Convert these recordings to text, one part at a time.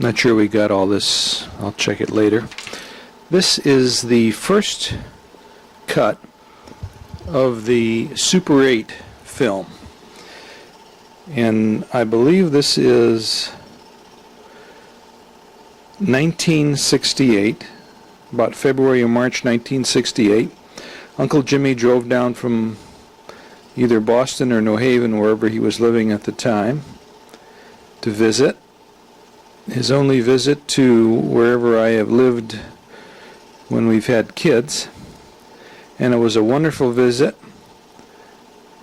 Not sure we got all this. I'll check it later. This is the first cut of the Super 8 film. And I believe this is 1968, about February or March 1968. Uncle Jimmy drove down from either Boston or New Haven, wherever he was living at the time, to visit. His only visit to wherever I have lived when we've had kids. And it was a wonderful visit.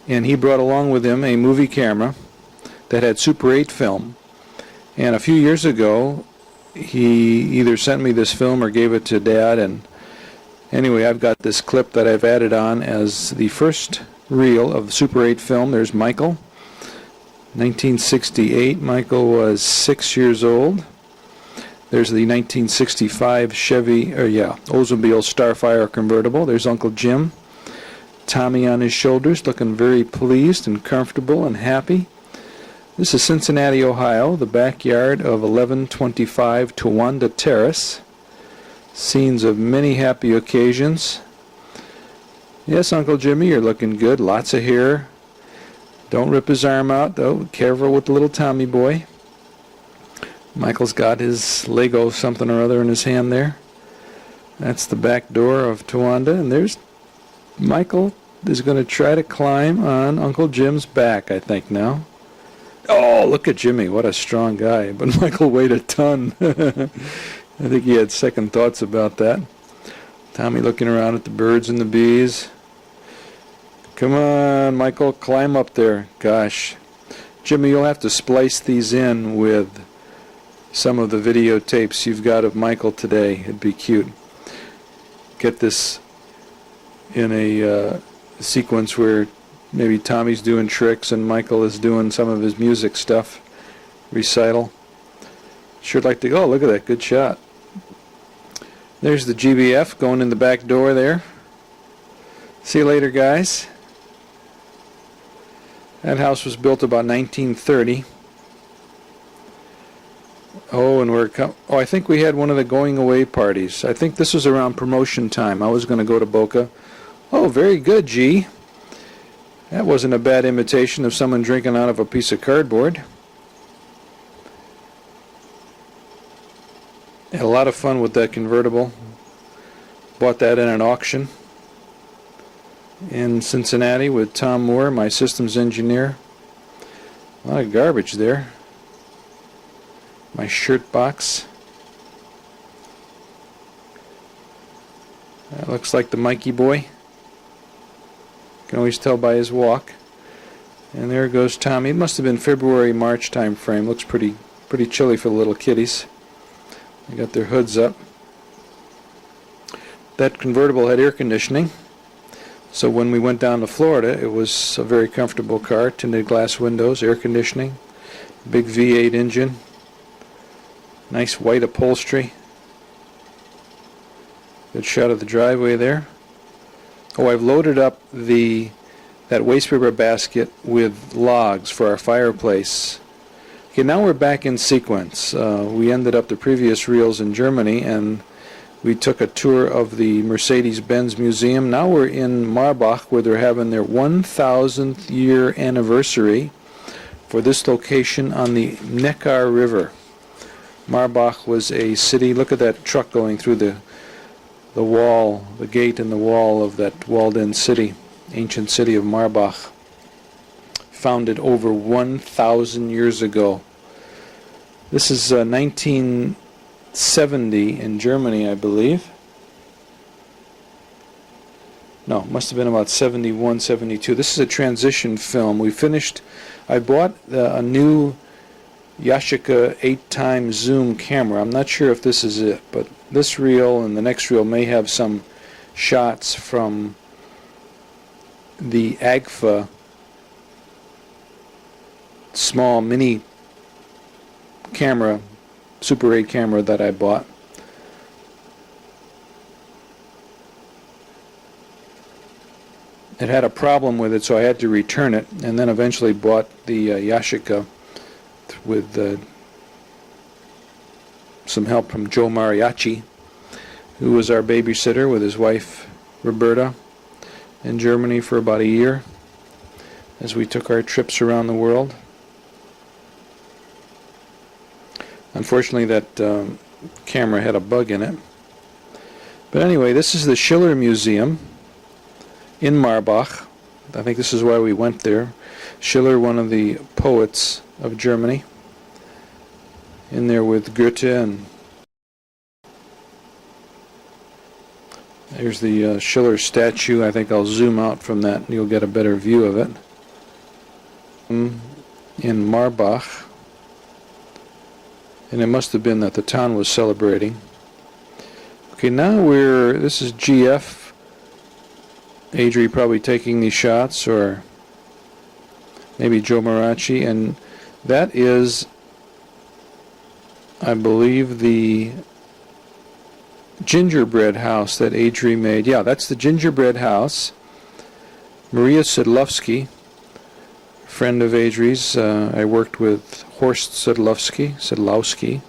And he brought along with him a movie camera that had Super 8 film. And a few years ago, he either sent me this film or gave it to Dad. And anyway, I've got this clip that I've added on as the first reel of the Super 8 film. There's Michael. 1968. Michael was 6 years old. There's the 1965 Chevy, Oldsmobile Starfire convertible. There's Uncle Jim. Tommy on his shoulders, looking very pleased and comfortable and happy. This is Cincinnati, Ohio, the backyard of 1125 Towanda Terrace. Scenes of many happy occasions. Yes, Uncle Jimmy, you're looking good. Lots of hair. Don't rip his arm out, though. Careful with the little Tommy boy. Michael's got his Lego something or other in his hand there. That's the back door of Towanda, and there's Michael is going to try to climb on Uncle Jim's back, I think, now. Oh, look at Jimmy. What a strong guy. But Michael weighed a ton. I think he had second thoughts about that. Tommy looking around at the birds and the bees. Come on, Michael, climb up there. Gosh. Jimmy, you'll have to splice these in with some of the videotapes you've got of Michael today. It'd be cute. Get this in a sequence where maybe Tommy's doing tricks and Michael is doing some of his music stuff. Recital. Sure like to... Oh, look at that. Good shot. There's the GBF going in the back door there. See you later, guys. That house was built about 1930. Oh, and I think we had one of the going away parties. I think this was around promotion time. I was going to go to Boca. Oh, very good, G. That wasn't a bad imitation of someone drinking out of a piece of cardboard. Had a lot of fun with that convertible. Bought that in an auction in Cincinnati with Tom Moore, my systems engineer. A lot of garbage there. My shirt box. That looks like the Mikey boy. Can always tell by his walk. And there goes Tommy. It must have been February, March time frame. Looks pretty chilly for the little kiddies. They got their hoods up. That convertible had air conditioning. So when we went down to Florida, it was a very comfortable car. Tinted glass windows, air conditioning, big V8 engine, nice white upholstery. Good shot of the driveway there. Oh, I've loaded up that waste paper basket with logs for our fireplace. Okay, now we're back in sequence. We ended up the previous reels in Germany, and we took a tour of the Mercedes-Benz Museum. Now we're in Marbach, where they're having their 1,000th year anniversary for this location on the Neckar River. Marbach was a city. Look at that truck going through the wall, the gate in the wall of that walled-in city, ancient city of Marbach, founded over 1,000 years ago. This is 1970 in Germany, I believe. No, must have been about 71, 72. This is a transition film. We finished. I bought a new Yashica 8x zoom camera. I'm not sure if this is it, but this reel and the next reel may have some shots from the Agfa small mini camera, Super 8 camera that I bought. It had a problem with it, so I had to return it, and then eventually bought the Yashica with some help from Joe Mariachi, who was our babysitter with his wife Roberta in Germany for about a year as we took our trips around the world. Unfortunately, that camera had a bug in it. But anyway, this is the Schiller Museum in Marbach. I think this is why we went there. Schiller, one of the poets of Germany, in there with Goethe, and there's the Schiller statue. I think I'll zoom out from that and you'll get a better view of it. In Marbach, and it must have been that the town was celebrating. Okay, now this is GF. Adri probably taking these shots, or maybe Joe Mariachi, and that is, I believe, the gingerbread house that Adri made. Yeah, that's the gingerbread house. Maria Sedlowski, friend of Adri's. I worked with Horst Sedlowski.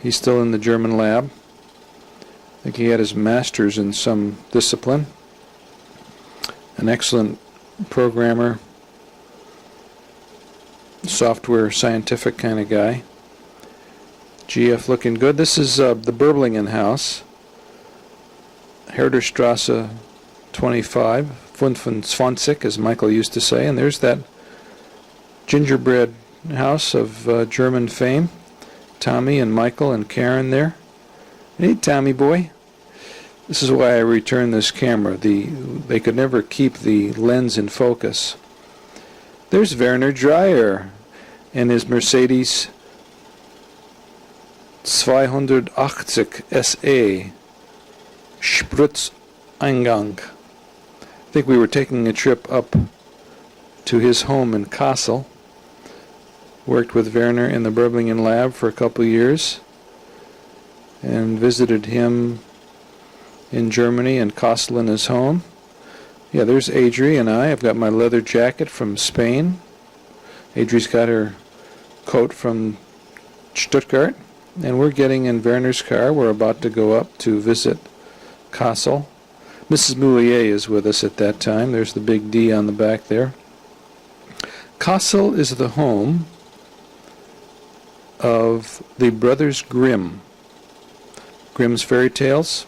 He's still in the German lab. I think he had his master's in some discipline. An excellent programmer, software scientific kind of guy. GF looking good. This is the Boeblingen house, HerderStrasse 25, 25, as Michael used to say, and there's that gingerbread house of German fame. Tommy and Michael and Caryn there. Hey, Tommy boy. This is why I returned this camera. They could never keep the lens in focus. There's Werner Dreyer and his Mercedes 280 SE Spritzeingang. I think we were taking a trip up to his home in Kassel. Worked with Werner in the Boeblingen lab for a couple of years and visited him in Germany and Kassel in his home. Yeah, there's Adri and I. I've got my leather jacket from Spain. Adri's got her coat from Stuttgart. And we're getting in Werner's car. We're about to go up to visit Kassel. Mrs. Moulier is with us at that time. There's the big D on the back there. Kassel is the home of the Brothers Grimm. Grimm's Fairy Tales.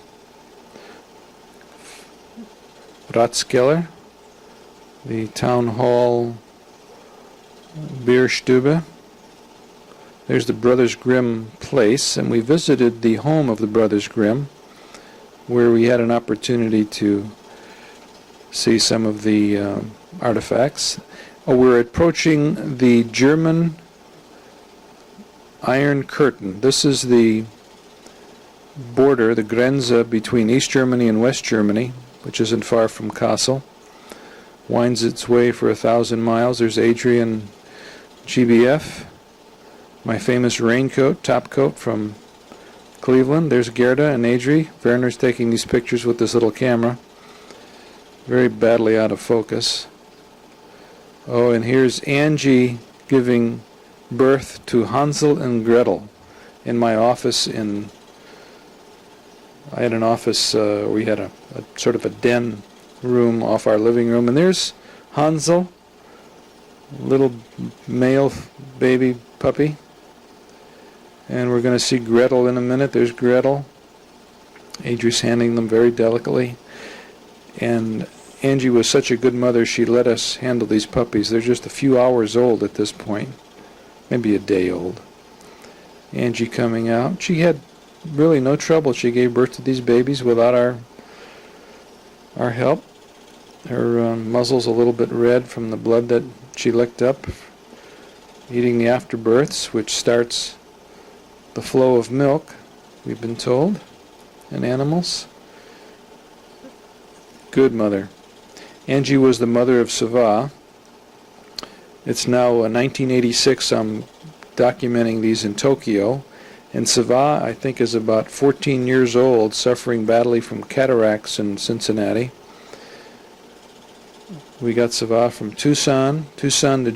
Ratskeller. The Town Hall Bierstube. There's the Brothers Grimm place, and we visited the home of the Brothers Grimm, where we had an opportunity to see some of the artifacts. We're approaching the German Iron Curtain. This is the border, the Grenze, between East Germany and West Germany, which isn't far from Kassel. Winds its way for 1,000 miles. There's Adrian GBF. My famous raincoat, top coat from Cleveland. There's Gerda and Adri. Werner's taking these pictures with this little camera. Very badly out of focus. Oh, and here's Angie giving birth to Hansel and Gretel in my office I had an office, we had a sort of a den room off our living room, and there's Hansel, little male baby puppy. And we're going to see Gretel in a minute. There's Gretel. Adri's handling them very delicately. And Angie was such a good mother, she let us handle these puppies. They're just a few hours old at this point. Maybe a day old. Angie coming out. She had really no trouble. She gave birth to these babies without our help. Her muzzle's a little bit red from the blood that she licked up, eating the afterbirths, which starts the flow of milk, we've been told, in animals. Good mother. Angie was the mother of Sava. It's now 1986. I'm documenting these in Tokyo. And Sava, I think, is about 14 years old, suffering badly from cataracts in Cincinnati. We got Sava from Tucson to Germany.